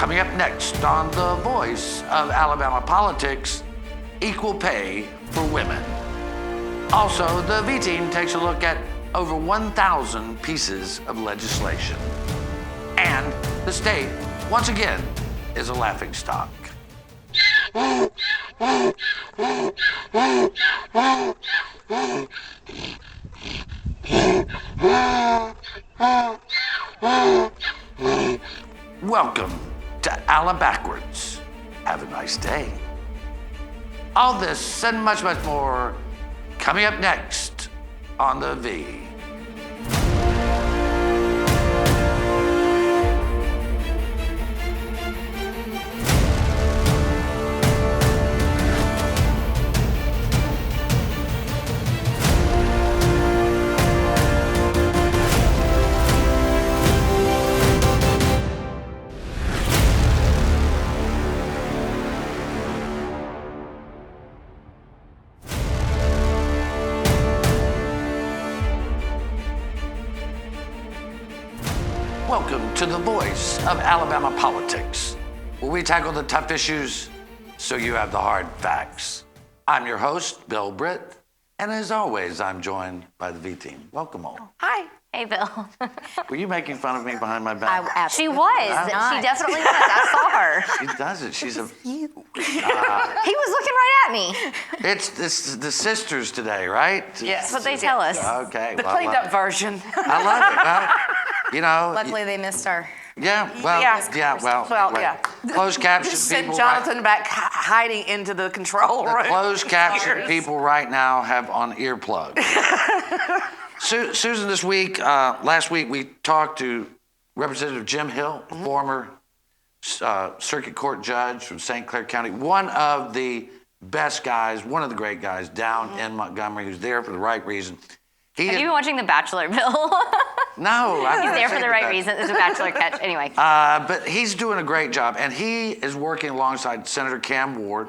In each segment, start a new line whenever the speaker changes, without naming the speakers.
Coming up next on The Voice of Alabama Politics, equal pay for women. Also, the V-Team takes a look at over 1,000 pieces of legislation. And the state, once again, is a laughingstock. Welcome to Alabackwards. Have a nice day. All this and much, much more coming up next on The V. Welcome to The Voice of Alabama Politics, where we tackle the tough issues so you have the hard facts. I'm your host, Bill Britt, and as always, I'm joined by the V-Team. Welcome all.
Hi. Hey, Bill.
Were you making fun of me behind my back?
She was. She definitely was. I saw her.
She does it. She's a...
He was looking right at me.
It's the sisters today, right?
Yes.
That's what they tell us.
Okay.
The cleaned up version.
I love it. Well, you know...
Luckily, they missed her.
Yeah, closed caption
Just
people...
sent Jonathan back hiding into the control room.
Closed caption people right now have on earplugs. Susan, this week, last week, we talked to Representative Jim Hill, former circuit court judge from St. Clair County, one of the best guys, one of the great guys down in Montgomery, who's there for the right reason.
Have you been watching The Bachelor, Bill?
No.
He's there for the right reason. There's a Bachelor catch. Anyway.
But he's doing a great job, and he is working alongside Senator Cam Ward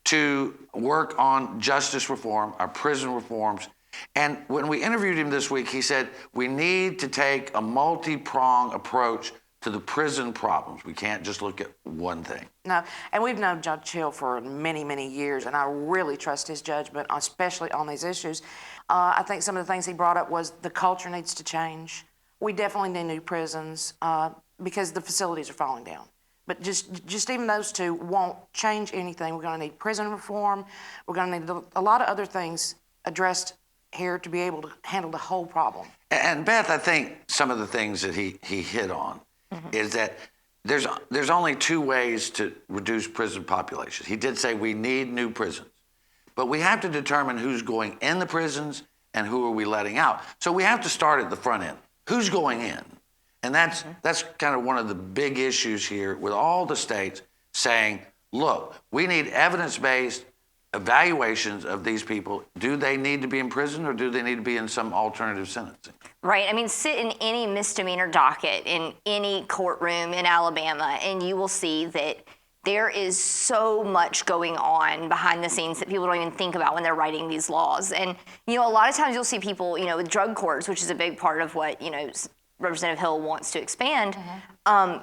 to work on justice reform, our prison reforms. And when we interviewed him this week, he said, we need to take a multi-pronged approach to the prison problems. We can't just look at one thing.
No, and we've known Judge Hill for many, many years, and I really trust his judgment, especially on these issues. I think some of the things he brought up was the culture needs to change. We definitely need new prisons because the facilities are falling down. But just even those two won't change anything. We're going to need prison reform. We're going to need a lot of other things addressed here to be able to handle the whole problem.
And Beth, I think some of the things that he hit on is that there's only two ways to reduce prison populations. He did say we need new prisons, but we have to determine who's going in the prisons and who are we letting out. So we have to start at the front end. Who's going in? And that's kind of one of the big issues here with all the states saying, look, we need evidence-based evaluations of these people. Do they need to be in prison or do they need to be in some alternative sentencing?
Right. I mean, sit in any misdemeanor docket in any courtroom in Alabama, and you will see that there is so much going on behind the scenes that people don't even think about when they're writing these laws. And, a lot of times you'll see people, with drug courts, which is a big part of what, Representative Hill wants to expand.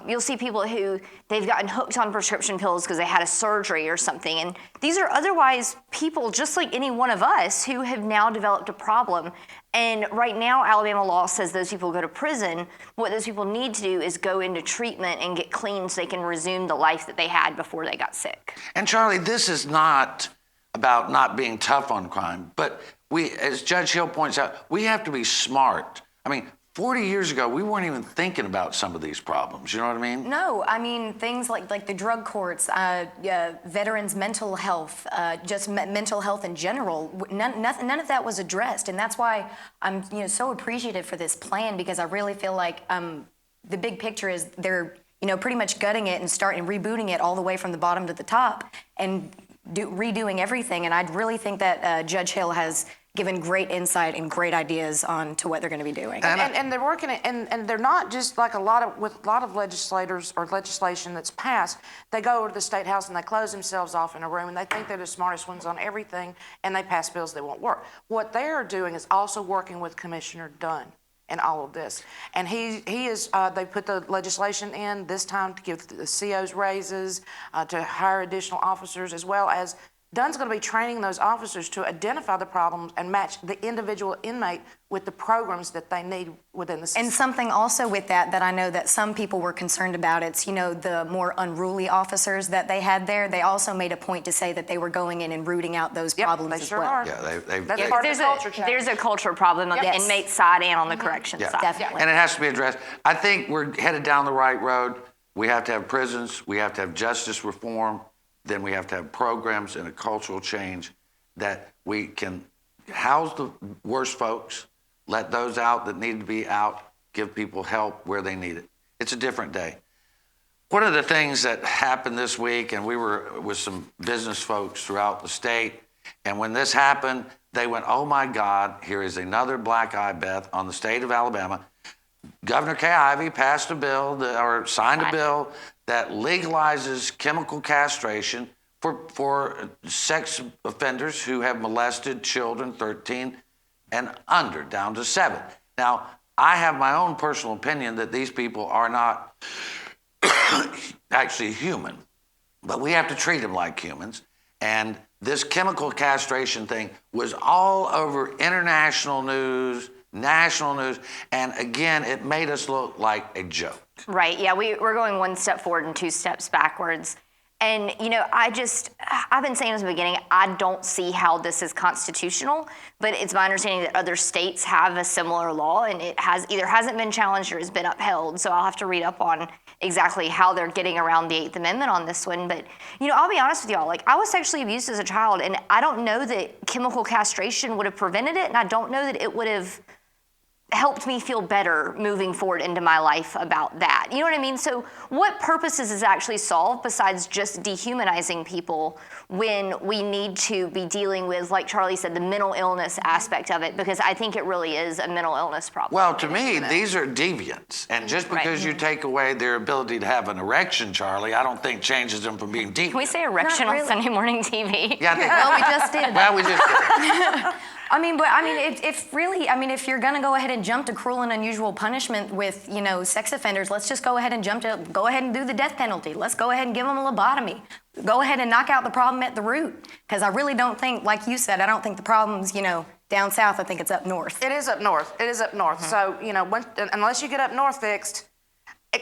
You'll see people who they've gotten hooked on prescription pills because they had a surgery or something. And these are otherwise people just like any one of us who have now developed a problem. And right now, Alabama law says those people go to prison. What those people need to do is go into treatment and get clean so they can resume the life that they had before they got sick.
And Charlie, this is not about not being tough on crime, but we, as Judge Hill points out, we have to be smart. I mean, 40 years ago, we weren't even thinking about some of these problems. You know what I mean?
No, I mean, things like the drug courts, veterans' mental health, just mental health in general, none of that was addressed. And that's why I'm so appreciative for this plan, because I really feel like the big picture is they're pretty much gutting it and starting rebooting it all the way from the bottom to the top and redoing everything. And I really think that Judge Hill has given great insight and great ideas on to what they're going to be doing.
And they're working it, and they're not just like with a lot of legislators or legislation that's passed. They go over to the State House and they close themselves off in a room and they think they're the smartest ones on everything, and they pass bills that won't work. What they're doing is also working with Commissioner Dunn in all of this. And he is, they put the legislation in this time to give the COs raises, to hire additional officers, as well as Dunn's going to be training those officers to identify the problems and match the individual inmate with the programs that they need within the system.
And something also with that I know that some people were concerned about, it's, the more unruly officers that they had there. They also made a point to say that they were going in and rooting out those problems
they
as
sure
well.
are.
Yeah,
That's part of the culture change.
There's a cultural problem on the
Yes.
inmate side and on the correction side.
Definitely.
And it has to be addressed. I think we're headed down the right road. We have to have prisons. We have to have justice reform. Then we have to have programs and a cultural change that we can house the worst folks, let those out that need to be out, give people help where they need it. It's a different day. One of the things that happened this week, and we were with some business folks throughout the state, and when this happened, they went, oh my God, here is another black eye, Beth, on the state of Alabama. Governor Kay Ivey passed a bill or signed a bill that legalizes chemical castration for sex offenders who have molested children 13 and under, down to 7. Now, I have my own personal opinion that these people are not actually human, but we have to treat them like humans. And this chemical castration thing was all over international news, national news, and again, it made us look like a joke.
Right, yeah, we're going one step forward and 2 steps backwards. And, I've been saying from the beginning, I don't see how this is constitutional, but it's my understanding that other states have a similar law, and it either hasn't been challenged or has been upheld. So I'll have to read up on exactly how they're getting around the 8th Amendment on this one. But, I'll be honest with y'all, I was sexually abused as a child, and I don't know that chemical castration would have prevented it, and I don't know that it would have helped me feel better moving forward into my life about that. You know what I mean? So what purposes is actually solved besides just dehumanizing people when we need to be dealing with, like Charlie said, the mental illness aspect of it? Because I think it really is a mental illness problem.
Well, to me, these are deviants. And just because you take away their ability to have an erection, Charlie, I don't think changes them from being deviant.
Can we say erection on Sunday morning TV?
Yeah, I think
Well, we just did.
well, we just did.
If you're going to go ahead and jump to cruel and unusual punishment with, sex offenders, let's just go ahead and go ahead and do the death penalty. Let's go ahead and give them a lobotomy. Go ahead and knock out the problem at the root. Because I really don't think, like you said, I don't think the problem's, down south. I think it's up north.
It is up north. It is up north. So, unless you get up north fixed,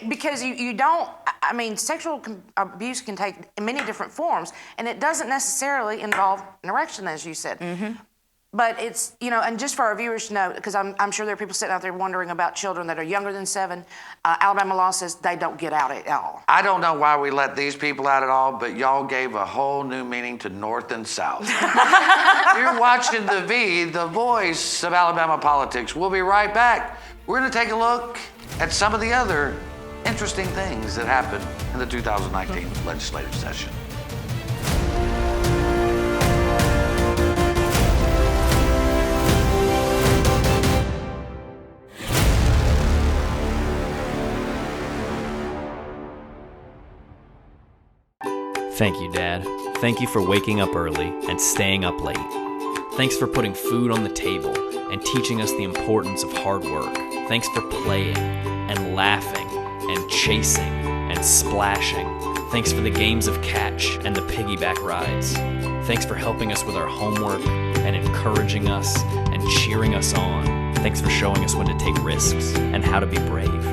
because you don't, sexual abuse can take many different forms, and it doesn't necessarily involve an erection, as you said. Mm-hmm. But it's, and just for our viewers to know, because I'm sure there are people sitting out there wondering about children that are younger than 7. Alabama law says they don't get out at all.
I don't know why we let these people out at all, but y'all gave a whole new meaning to North and South. You're watching the voice of Alabama politics. We'll be right back. We're going to take a look at some of the other interesting things that happened in the 2019 legislative session.
Thank you, Dad. Thank you for waking up early and staying up late. Thanks for putting food on the table and teaching us the importance of hard work. Thanks for playing and laughing and chasing and splashing. Thanks for the games of catch and the piggyback rides. Thanks for helping us with our homework and encouraging us and cheering us on. Thanks for showing us when to take risks and how to be brave.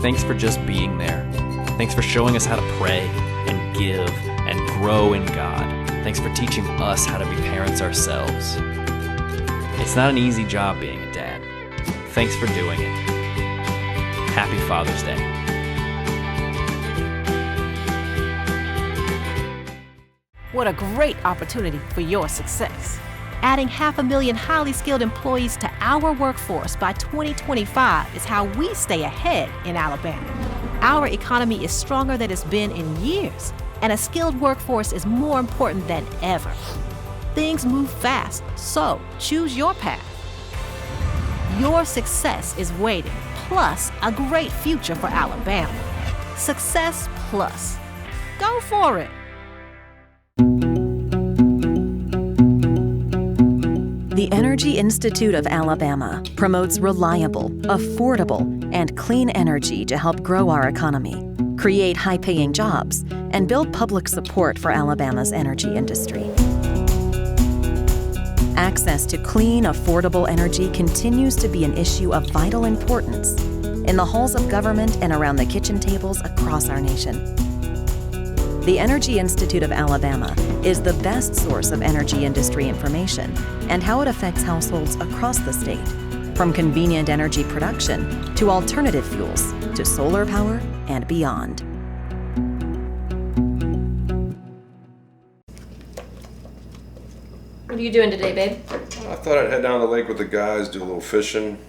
Thanks for just being there. Thanks for showing us how to pray and give and grow in God. Thanks for teaching us how to be parents ourselves. It's not an easy job being a dad. Thanks for doing it. Happy Father's Day.
What a great opportunity for your success. Adding 500,000 highly skilled employees to our workforce by 2025 is how we stay ahead in Alabama. Our economy is stronger than it's been in years, and a skilled workforce is more important than ever. Things move fast, so choose your path. Your success is waiting, plus a great future for Alabama. Success Plus. Go for it. The
The Energy Institute of Alabama promotes reliable, affordable, and clean energy to help grow our economy, create high-paying jobs, and build public support for Alabama's energy industry. Access to clean, affordable energy continues to be an issue of vital importance in the halls of government and around the kitchen tables across our nation. The Energy Institute of Alabama is the best source of energy industry information and how it affects households across the state, from convenient energy production to alternative fuels to solar power and beyond.
What are you doing today, babe?
I thought I'd head down to the lake with the guys, do a little fishing.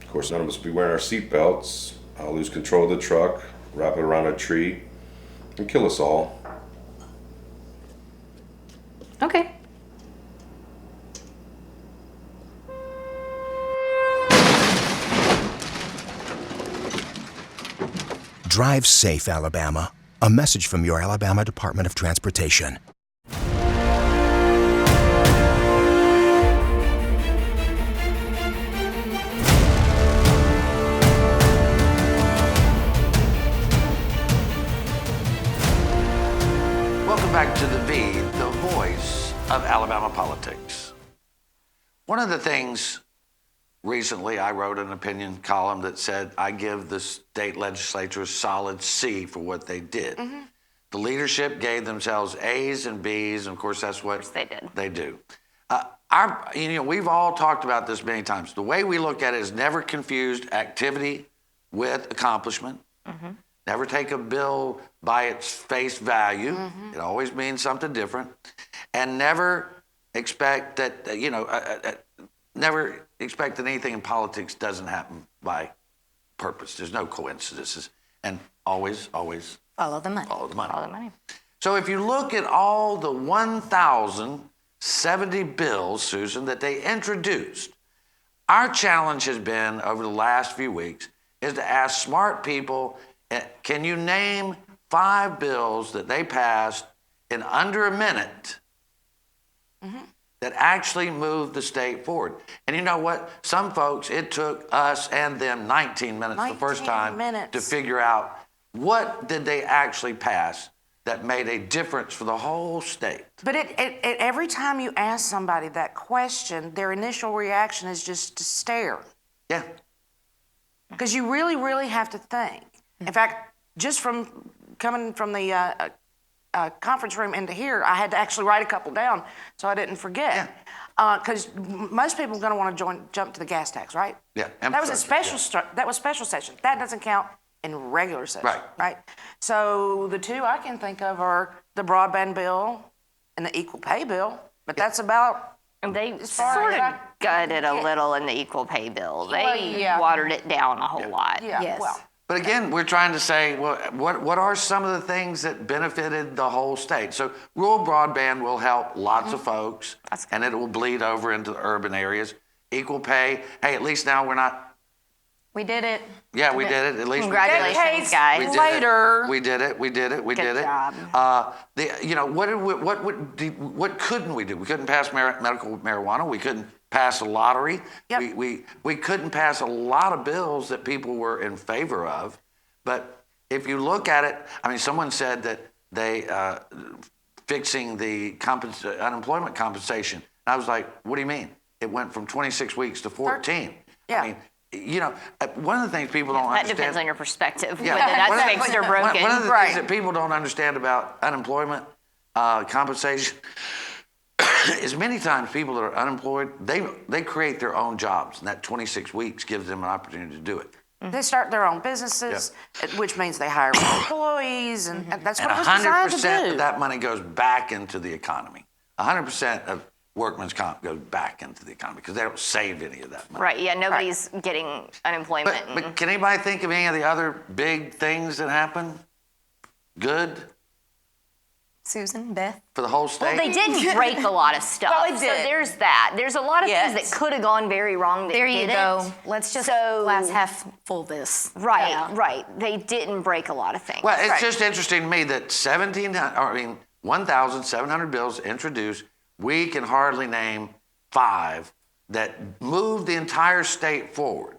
Of course, none of us will be wearing our seatbelts. I'll lose control of the truck, wrap it around a tree, and kill us all.
Okay.
Drive safe, Alabama. A message from your Alabama Department of Transportation.
Welcome back to The V, the voice of Alabama politics. One of the things recently, I wrote an opinion column that said I give the state legislature a solid C for what they did. Mm-hmm. The leadership gave themselves A's and B's, and of course that's what they do. We've all talked about this many times. The way we look at it is never confused activity with accomplishment. Mm-hmm. Never take a bill by its face value. Mm-hmm. It always means something different. And never expect that, never expect that anything in politics doesn't happen by purpose. There's no coincidences. And always
Follow the money.
Follow the money.
All the money.
So if you look at all the 1,070 bills, Susan, that they introduced, our challenge has been over the last few weeks is to ask smart people, can you name 5 bills that they passed in under a minute that actually moved the state forward? And you know what? Some folks, it took us and them 19 minutes the first time to figure out what did they actually pass that made a difference for the whole state.
But every time you ask somebody that question, their initial reaction is just to stare.
Yeah.
Because you really, really have to think. In fact, just from coming from the conference room into here, I had to actually write a couple down so I didn't forget. Because most people are going to want to jump to the gas tax, right?
Yeah.
That was a special. That was special session. That doesn't count in regular session. Right. So the two I can think of are the broadband bill and the equal pay bill. But that's about.
And they sort of gutted a little in the equal pay bill. They watered it down a whole lot.
Yeah.
Yes.
Well.
But again, we're trying to say, well, what are some of the things that benefited the whole state? So rural broadband will help lots of folks, and it will bleed over into the urban areas. Equal pay, hey, at least now we're not.
We did it.
Yeah, we did it. At least
congratulations, guys.
We did it. We did it.
Good job.
What couldn't we do? We couldn't pass medical marijuana. We couldn't pass a lottery.
Yep.
We couldn't pass a lot of bills that people were in favor of. But if you look at it, I mean, someone said that they fixing the unemployment compensation. And I was like, what do you mean? It went from 26 weeks to 14.
Yeah.
I mean, one of the things people don't understand.
That depends on your perspective,
Yeah.
whether that's fixed or broken.
One of the things that people don't understand about unemployment compensation is many times people that are unemployed, they create their own jobs, and that 26 weeks gives them an opportunity to do it.
They start their own businesses, which means they hire more employees, and that's what it was designed to do.
100% of that money goes back into the economy. 100% of workman's comp goes back into the economy because they don't save any of that money.
Right, yeah, nobody's getting unemployment.
But can anybody think of any of the other big things that happened? Good?
Susan, Beth?
For the whole state?
Well, they didn't break a lot of stuff.
Well, they
So
did.
there's that. There's a lot of things that could have gone very wrong that
There you
didn't.
go. Let's just glass half full this.
Right. They didn't break a lot of things.
Well, it's just interesting to me that 1,700 bills introduced, we can hardly name 5 that moved the entire state forward.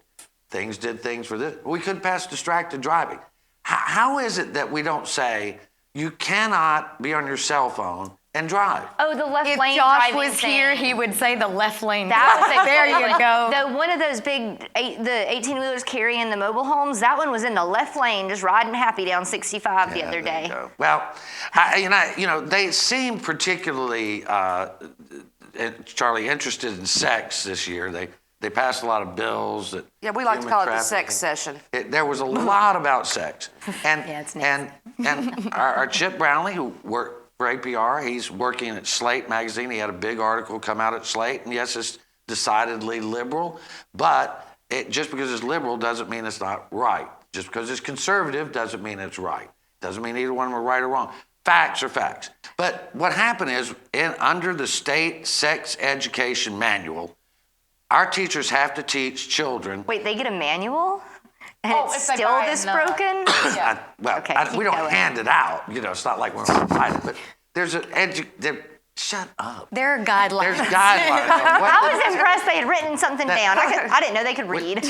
Things did things for this. We couldn't pass distracted driving. How is it that we don't say you cannot be on your cell phone and drive?
Oh, the left
If
lane
Josh
driving
was here,
thing.
he would say the left lane.
That was a
there you go.
One of those big, the 18-wheelers carrying the mobile homes, that one was in the left lane, just riding happy down 65 the other day.
Well, they seem particularly, Charlie, interested in sex this year. They passed a lot of bills that.
Yeah, we like to
human
call it the
trafficking.
sex session.
There was a lot about sex, and
Yeah, it's
and our Chip Brownlee, who worked for APR, he's working at Slate magazine. He had a big article come out at Slate, and yes, it's decidedly liberal, but just because it's liberal doesn't mean it's not right. Just because it's conservative doesn't mean it's right. Doesn't mean either one of them are right or wrong. Facts are facts. But what happened is, under the state sex education manual, our teachers have to teach children.
Wait, they get a manual? And
Oh,
it's
if they
still
buy
this
it, no.
broken? Okay, keep
We don't
going.
hand it out. It's not like we're going to fight it. But there's shut up.
There are guidelines.
There's guidelines. on what
I was impressed they had written something down. I didn't know they could
When
read.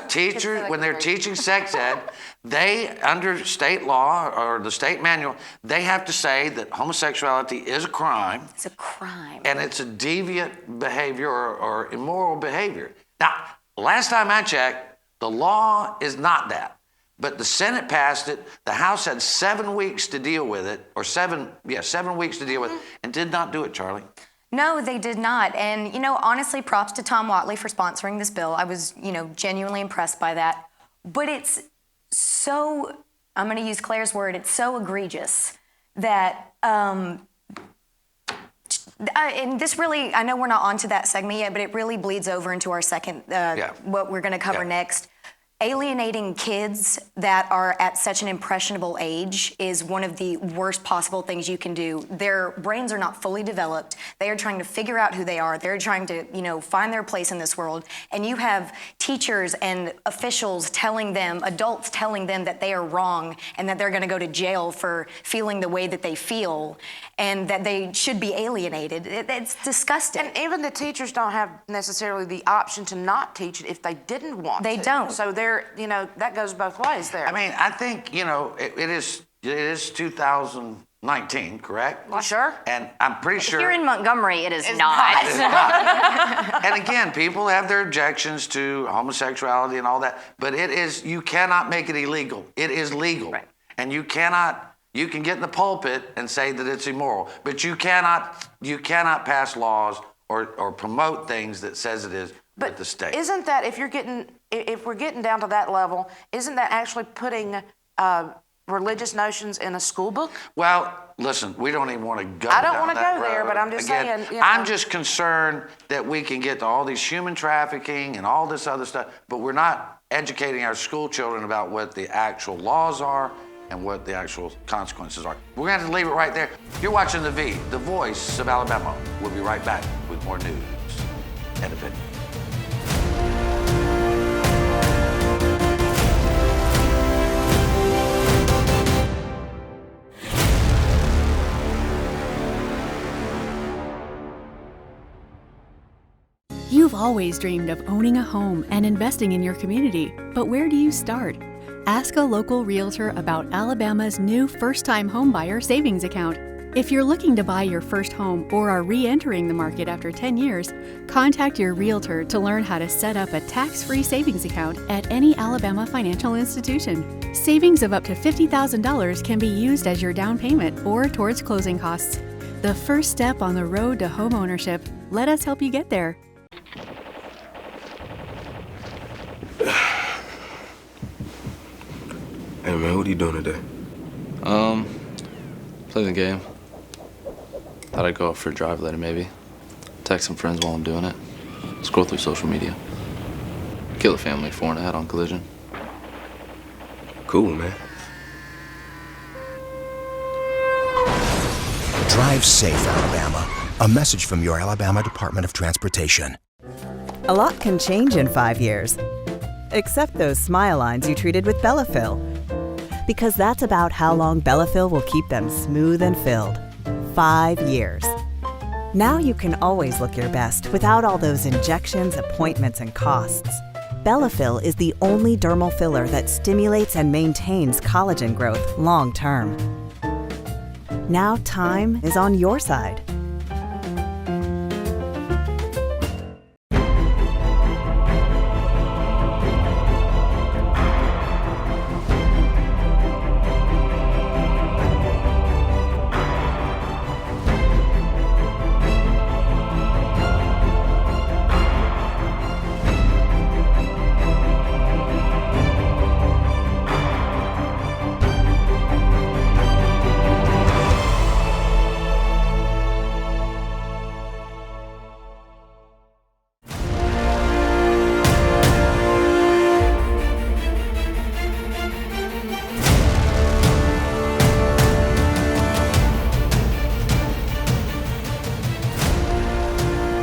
teachers, when they're teaching sex ed, they, under state law or the state manual, they have to say that homosexuality is a crime.
It's a crime.
And it's a deviant behavior or immoral behavior. Now, last time I checked, the law is not that. But the Senate passed it. The House had 7 weeks to deal with it, or 7 weeks to deal with it, and did not do it, Charlie.
No, they did not. And, honestly, props to Tom Whatley for sponsoring this bill. I was, genuinely impressed by that. But it's so, I'm going to use Claire's word, it's so egregious that, and this really, I know we're not onto that segment yet, but it really bleeds over into our second, what we're going to cover next. Alienating kids that are at such an impressionable age is one of the worst possible things you can do. Their brains are not fully developed. They are trying to figure out who they are. They're trying to, find their place in this world. And you have teachers and officials adults telling them that they are wrong and that they're going to go to jail for feeling the way that they feel and that they should be alienated. It's disgusting.
And even the teachers don't have necessarily the option to not teach it if they didn't want to.
They don't.
So that goes both ways there.
I mean, I think, it is 2019, correct?
You sure?
And I'm pretty sure.
Here in Montgomery, it is not.
It's not. And again, people have their objections to homosexuality and all that, but you cannot make it illegal. It is legal.
Right.
And you can get in the pulpit and say that it's immoral, but you cannot pass laws or promote things that says it is with the state.
Isn't that, if we're getting down to that level, isn't that actually putting religious notions in a school book?
Well, listen, we don't even want to go
I don't
down
want to
that
go there,
road.
but I'm just
Again,
saying,
I'm just concerned that we can get to all these human trafficking and all this other stuff, but we're not educating our school children about what the actual laws are and what the actual consequences are. We're going to have to leave it right there. You're watching The V, the voice of Alabama. We'll be right back with more news and opinion.
You've always dreamed of owning a home and investing in your community, but where do you start? Ask a local realtor about Alabama's new first-time homebuyer savings account. If you're looking to buy your first home or are re-entering the market after 10 years, contact your realtor to learn how to set up a tax-free savings account at any Alabama financial institution. Savings of up to $50,000 can be used as your down payment or towards closing costs. The first step on the road to home ownership. Let us help you get there.
Hey man, what are you doing today?
Play the game. Thought I'd go out for a drive later maybe. Text some friends while I'm doing it. Scroll through social media. Kill a family 4 and a head on collision.
Cool, man.
Drive safe, Alabama. A message from your Alabama Department of Transportation.
A lot can change in 5 years. Except those smile lines you treated with Bellafill. Because that's about how long Bellafill will keep them smooth and filled. 5 years. Now you can always look your best without all those injections, appointments, and costs. Bellafill is the only dermal filler that stimulates and maintains collagen growth long term. Now time is on your side.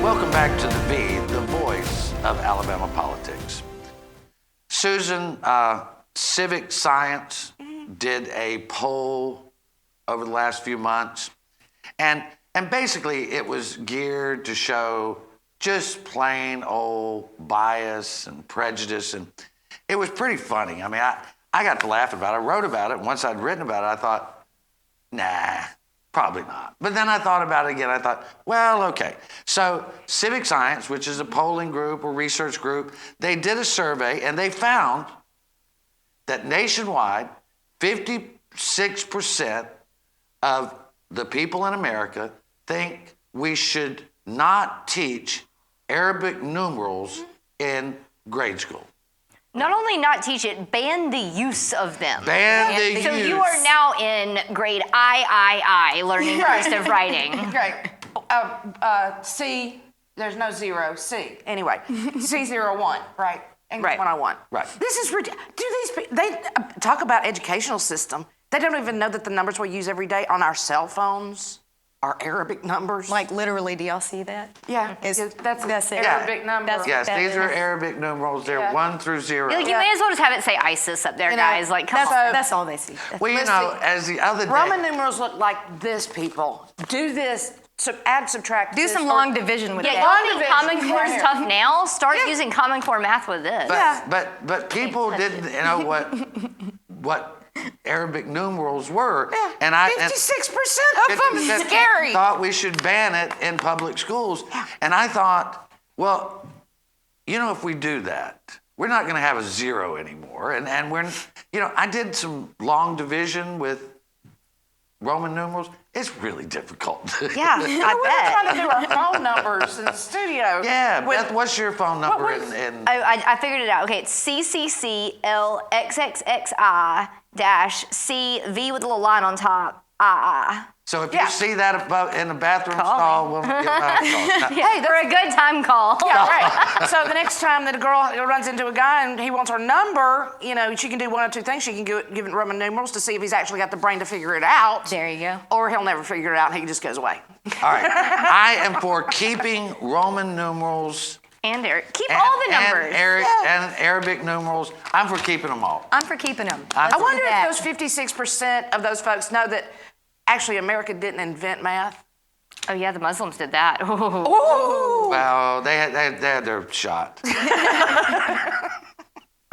Welcome back to the V, the voice of Alabama politics. Susan, Civic Science did a poll over the last few months, and basically it was geared to show just plain old bias and prejudice, and it was pretty funny. I mean, I got to laughing about it. I wrote about it, and once I'd written about it, I thought, nah, probably not. But then I thought about it again. I thought, well, okay. So Civic Science, which is a polling group or research group, they did a survey and they found that nationwide, 56% of the people in America think we should not teach Arabic numerals in grade school.
Not only not teach it, ban the use of them.
Ban the use.
So you are now in grade I, learning cursive writing.
Right. C, there's no zero, C. Anyway, C01, right? English
Right.
101.
Right.
This is ridiculous. Do these people, they talk about educational system. They don't even know that the numbers we use every day on our cell phones are Arabic numbers.
Like literally, do y'all see that?
Yeah,
It's-
that's
it.
an Arabic number.
That's-
Yes,
that
these are
is-
Arabic numerals. They're
Yeah.
1 through 0.
Like, you may as well just have it say ISIS up there,
You know,
guys. Like, come
That's,
on.
that's all they see.
Well, you know, as the other day,
Roman numerals look like this, people. Do this, add, subtract.
Do
this,
some
or-
long division with
Yeah,
that.
y'all
Long
think
division
Common Core
right
is
here.
tough now? Start using Common Core math with this.
but people didn't know what Arabic numerals were,
Yeah,
and I
56% of them
50%
scary.
thought we should ban it in public schools, and I thought, well, you know, if we do that, we're not going to have a zero anymore, and we're, you know, I did some long division with Roman numerals. It's really difficult.
Yeah,
We're
I
trying
bet.
to do our phone numbers in the studio.
Yeah,
with-
Beth, what's your phone number?
What was-
I figured it out. Okay, it's CCCLXXXI-CV with a little line on top.
So if
Yeah.
you see that above in the bathroom
Call
stall,
me.
we'll give out a call.
Hey, for a good time call.
Yeah, right. So the next time that a girl runs into a guy and he wants her number, you know, she can do one of two things. She can give it Roman numerals to see if he's actually got the brain to figure it out.
There you go.
Or he'll never figure it out and he just goes away.
All right. I am for keeping Roman numerals
And Eric, keep
and,
all the numbers.
and Arabic numerals. I'm for keeping them all.
I'm for keeping them.
I wonder if those 56% of those folks know that actually America didn't invent math.
Oh yeah, the Muslims did that.
Ooh.
Well, they had their shot.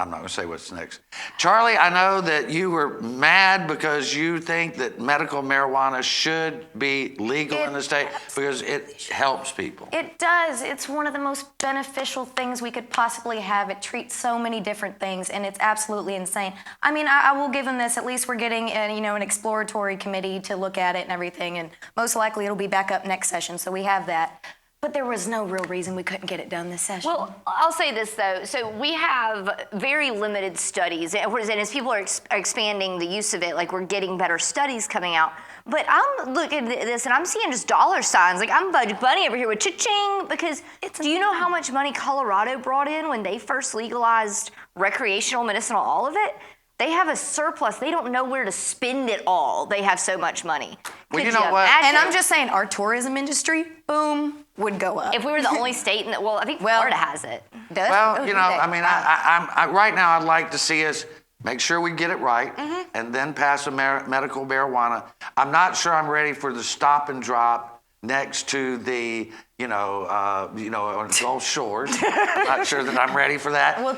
I'm not going to say what's next. Charlie, I know that you were mad because you think that medical marijuana should be legal in the state because it helps people.
It does. It's one of the most beneficial things we could possibly have. It treats so many different things, and it's absolutely insane. I mean, I will give them this. At least we're getting, an exploratory committee to look at it and everything, and most likely it'll be back up next session, so we have that. But there was no real reason we couldn't get it done this session.
Well, I'll say this though. So we have very limited studies, and as people are expanding the use of it, like we're getting better studies coming out. But I'm looking at this and I'm seeing just dollar signs. Like I'm Budget Bunny over here with cha-ching, because do you know how much money Colorado brought in when they first legalized recreational medicinal, all of it? They have a surplus. They don't know where to spend it all. They have so much money.
Well, you
Could
know what?
imagine?
and I'm just saying, our tourism industry, boom, would go up.
If we were the only state in I think Florida has it.
Well, you know, I mean, I right now I'd like to see us make sure we get it right and then pass a medical marijuana. I'm not sure I'm ready for the stop and drop next to the, on Gulf Shores. I'm not sure that I'm ready for that.
It'll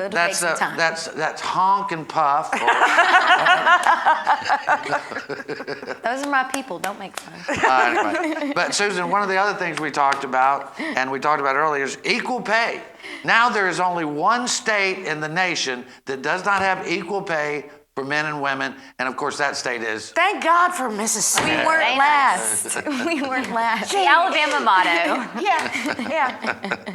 take some time.
That's honk and puff.
Those are my people. Don't make fun.
Anyway. But Susan, one of the other things we talked about, and we talked about earlier, is equal pay. Now there is only one state in the nation that does not have equal pay for men and women, and of course that state is...
Thank God for Mississippi.
We weren't last. We weren't last.
The Alabama motto.
Yeah.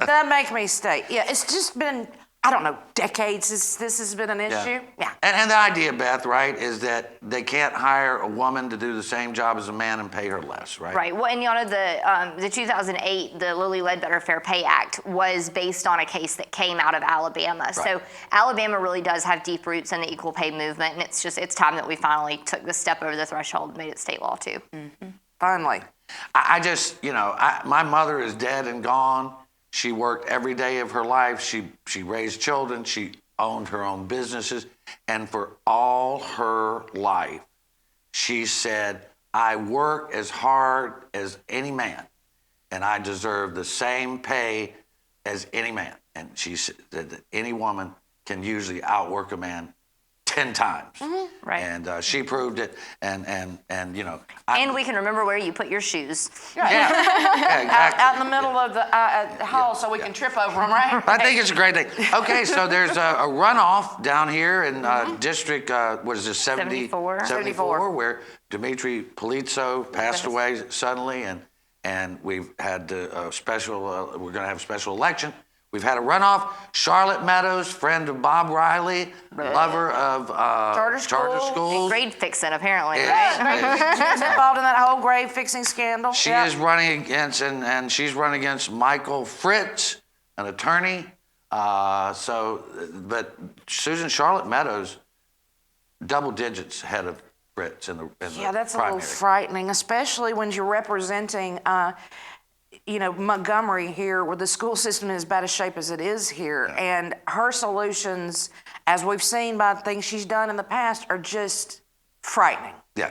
That makes me stay. Yeah, it's just been, I don't know, decades this has been an issue. Yeah.
And the idea, Beth, right, is that they can't hire a woman to do the same job as a man and pay her less, right?
Right. Well, and the 2008, the Lilly Ledbetter Fair Pay Act was based on a case that came out of Alabama. Right. So Alabama really does have deep roots in the equal pay movement, and it's time that we finally took the step over the threshold and made it state law too.
Mm-hmm. Finally.
I just, my mother is dead and gone. She worked every day of her life. She raised children. She owned her own businesses. And for all her life, she said, I work as hard as any man, and I deserve the same pay as any man. And she said that any woman can usually outwork a man 10 times.
Mm-hmm. Right.
And she proved it. And
and we can remember where you put your shoes.
Yeah.
Exactly.
Out in the middle of the hall so we can trip over them, right?
I think it's a great thing. Okay, so there's a runoff down here in District, what is this, 74, where Dimitri Polizzo passed away suddenly, and we've had a special, we're going to have a special election. We've had a runoff. Charlotte Meadows, friend of Bob Riley, lover of charter schools.
And grade fixing, apparently,
Yeah,
right?
she's involved in that whole grade fixing scandal.
She is running against, and she's running against Michael Fritz, an attorney. But Susan Charlotte Meadows, double digits ahead of Fritz in the
Yeah, that's
primary.
a little frightening, especially when you're representing Montgomery here, where the school system is as bad a shape as it is here. And her solutions, as we've seen by things she's done in the past, are just frightening.
Yeah.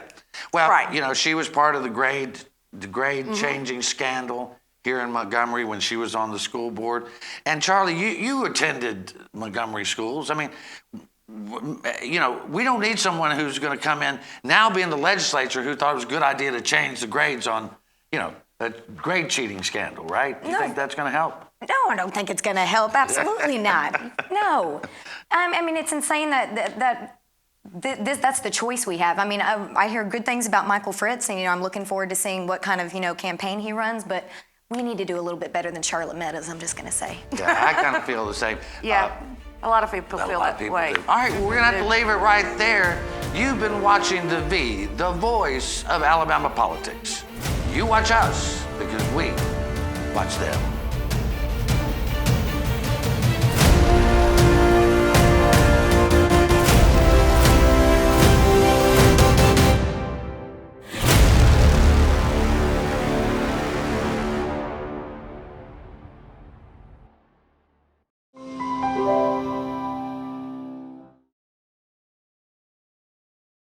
Well, she was part of the grade changing scandal here in Montgomery when she was on the school board. And Charlie, you attended Montgomery schools. I mean, we don't need someone who's going to come in now, be in the legislature, who thought it was a good idea to change the grades on, a grade cheating scandal, right? You think that's going to help?
No, I don't think it's going to help. Absolutely not. No. I mean, it's insane that's the choice we have. I mean, I hear good things about Michael Fritz, and I'm looking forward to seeing what kind of campaign he runs. But we need to do a little bit better than Charlotte Meadows. I'm just going to say.
Yeah, I kind of feel the same.
Yeah, a lot of people feel that way.
Do. All right, well, we're going to have to leave it right there. You've been watching the voice of Alabama politics. You watch us because we watch them.